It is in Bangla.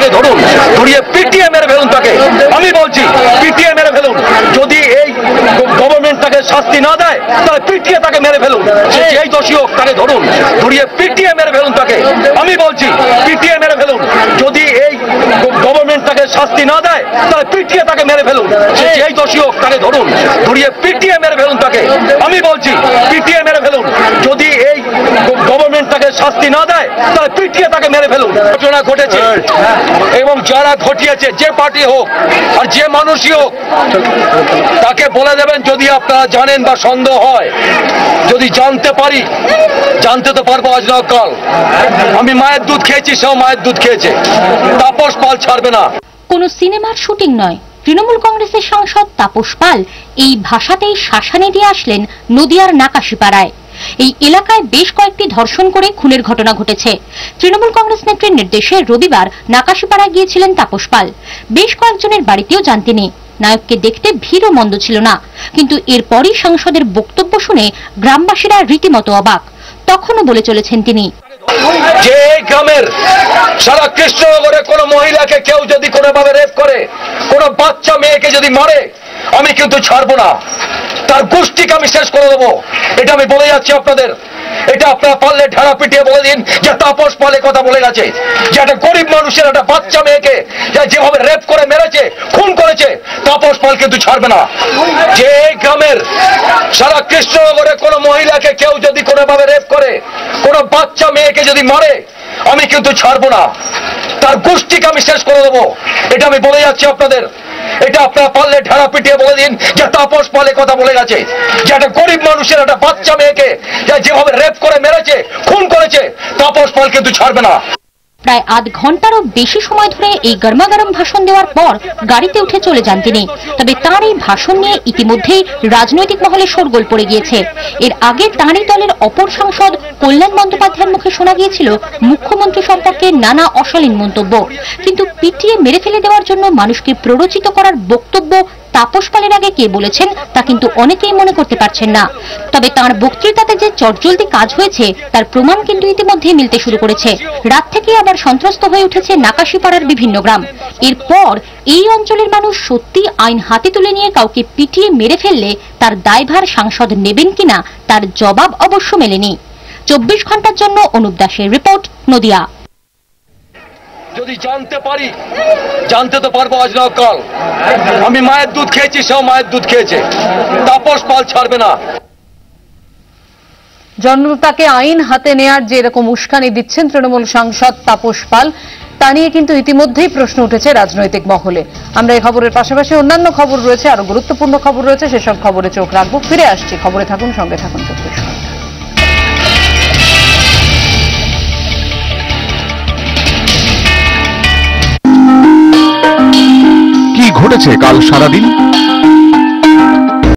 তাকে ধরুন, ধরিয়ে পিটিয়ে মেরে ফেলুন তাকে। আমি বলছি পিটিয়ে মেরে ফেলুন। যদি এই গভর্নমেন্ট তাকে শাস্তি না দেয় তাহলে পিটিয়ে তাকে মেরে ফেলুন। যেই দোষী হোক তাকে ধরুন, ধরিয়ে পিটিয়ে মেরে ফেলুন তাকে। আমি বলছি পিটিয়ে মেরে ফেলুন। যদি এই গভর্নমেন্ট তাকে শাস্তি না দেয় তাহলে পিটিয়ে তাকে মেরে ফেলুন। যেই দোষী হোক তাকে ধরুন, ধরিয়ে পিটিয়ে মেরে ফেলুন তাকে। আমি বলছি পিটিয়ে মেরে ফেলুন। যদি এই গভর্নমেন্ট তাকে শাস্তি না দেয় তাহলে পিটিয়ে তাকে মেরে ফেলুন। ঘটনা ঘটেছে এবং যারা ঘটিয়েছে, যে পার্টি হোক আর যে মানুষই হোক, তাকে বলে দেবেন যদি আপনারা জানেন বা সন্দেহ হয়। যদি জানতে পারি, জানতে তো পারবো আজ না কাল। আমি মায়ের দুধ খেয়েছি, সেও মায়ের দুধ খেয়েছে। তাপস পাল ছাড়বে না। কোন সিনেমার শুটিং নয়, তৃণমূল কংগ্রেসের সাংসদ তাপস পাল এই ভাষাতেই শাসানি দিয়ে আসলেন নদিয়ার নাকাশিপাড়ায়। এই এলাকায় বেশ কয়েকটি ধর্ষণ করে খুনের ঘটনা ঘটেছে। তৃণমূল কংগ্রেস নেত্রীর নির্দেশে রবিবার নাকাশিপাড়ায় গিয়েছিলেন তাপস পাল। বেশ কয়েকজনের বাড়িতেও যান তিনি। নায়ককে দেখতে ভিড়ও মন্দ ছিল না, কিন্তু এরপরই সাংসদের বক্তব্য শুনে গ্রামবাসীরা রীতিমতো অবাক। তখনও বলে চলেছেন তিনি, যে গ্রামের সারা কৃষ্ণনগরে কোন মহিলাকে কেউ যদি কোনোভাবে রেপ করে, কোন বাচ্চা মেয়েকে যদি মারে, আমি কিন্তু ছাড়বো না। তার গোষ্ঠীকে আমি শেষ করে দেবো। এটা আমি বলে যাচ্ছি আপনাদের। এটা আপনারা পারলে ঢেড়া পিটিয়ে বলে দিন যে তাপস পালে কথা বলে গেছে, যে একটা গরিব মানুষের একটা বাচ্চা মেয়েকে যেভাবে রেপ করে মেরেছে, খুন করেছে, তাপস পাল কিন্তু ছাড়বে না। যে গ্রামের সারা কৃষ্ণনগরে কোন মহিলাকে কেউ যদি কোনোভাবে রেপ করে, কোন বাচ্চা মেয়েকে যদি মারে, আমি কিন্তু ছাড়বো না। তার গোষ্ঠীকে আমি শেষ করে দেবো। এটা আমি বলে যাচ্ছি আপনাদের। এটা আপনারা পারলে ঢেড়া পিটিয়ে বলে দিন যে তাপস পালে কথা বলে গেছে, যে একটা গরিব মানুষের একটা বাচ্চা মেয়েকে যেভাবে রেপ করে মেরেছে, খুন করেছে, তাপস পাল কিন্তু ছাড়বে না। প্রায় আধ ঘন্টারও বেশি সময় ধরে এই গরমাগরম ভাষণ দেওয়ার পর গাড়িতে উঠে চলে যান তিনি। তবে তাঁর এই ভাষণ নিয়ে ইতিমধ্যেই রাজনৈতিক মহলে শোরগোল পড়ে গিয়েছে। এর আগে তাঁরই দলের অপর সাংসদ কল্যাণ বন্দ্যোপাধ্যায়ের মুখে শোনা গিয়েছিল মুখ্যমন্ত্রী সম্পর্কে নানা অশালীন মন্তব্য। কিন্তু পিটিয়ে মেরে ফেলে দেওয়ার জন্য মানুষকে প্ররোচিত করার বক্তব্য তাপস পালের আগে কে বলেছেন তা কিন্তু অনেকেই মনে করতে পারছেন না। তবে তাঁর বক্তৃতাতে যে চটজলদি কাজ হয়েছে তার প্রমাণ কিন্তু ইতিমধ্যেই মিলতে শুরু করেছে। রাত থেকে আবার সন্ত্রস্ত হয়ে উঠেছে নাকাশিপাড়ার বিভিন্ন গ্রাম। এরপর এই অঞ্চলের মানুষ সত্যি আইন হাতে তুলে নিয়ে কাউকে পিটিয়ে মেরে ফেললে তার দায়ভার সাংসদ নেবেন কিনা তার জবাব অবশ্য মেলেনি। 24 ঘন্টার জন্য অনুপ দাসের রিপোর্ট, নদিয়া। যদি জানতে পারি, জানতে তো পারবো আজ না কাল। আমি মায়ের দুধ খেয়েছি, সেও মায়ের দুধ খেয়েছে। তাপস পাল ছাড়বে না। জনতাকে আইন হাতে নেয়ার যে এরকম উস্কানি দিচ্ছেন তৃণমূল সাংসদ তাপস পাল, তা নিয়ে কিন্তু ইতিমধ্যেই প্রশ্ন উঠেছে রাজনৈতিক মহলে। আমরা এই খবরের পাশাপাশি অন্যান্য খবর রয়েছে, আরো গুরুত্বপূর্ণ খবর রয়েছে, সেসব খবরে চোখ রাখবো। ফিরে আসছি, খবরে থাকুন, সঙ্গে থাকুন 24 ঘন্টা। কি ঘটেছে কাল সারাদিন?